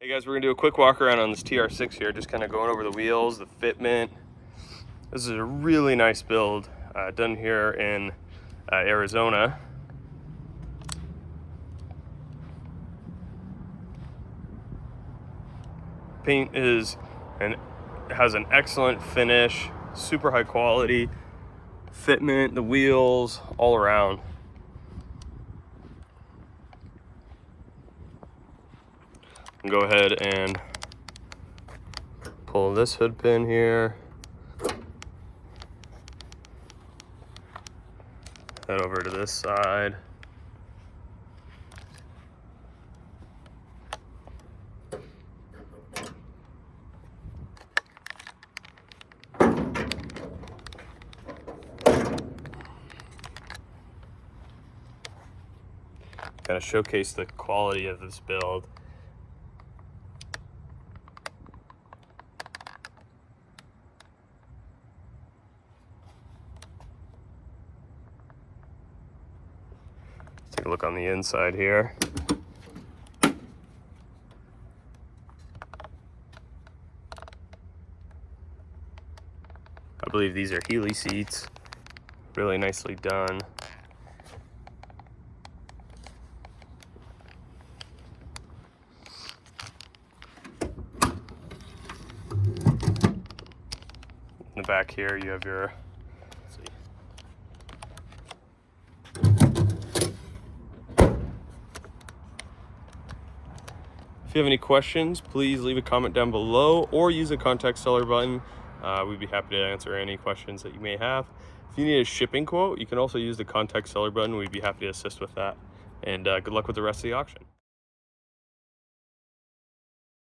Hey guys, we're gonna do a quick walk around on this TR6 here, just kind of going over the wheels, the fitment. This is a really nice build, done here in Arizona. Paint has an excellent finish, super high quality fitment, the wheels, all around. Go ahead and pull this hood pin here. Head over to this side. Kind of showcase the quality of this build. Take a look on the inside here. I believe these are Healy seats. Really nicely done. In the back here you have your, If you have any questions, please leave a comment down below or use the contact seller button. We'd be happy to answer any questions that you may have. If you need a shipping quote, you can also use the contact seller button. We'd be happy to assist with that. And good luck with the rest of the auction.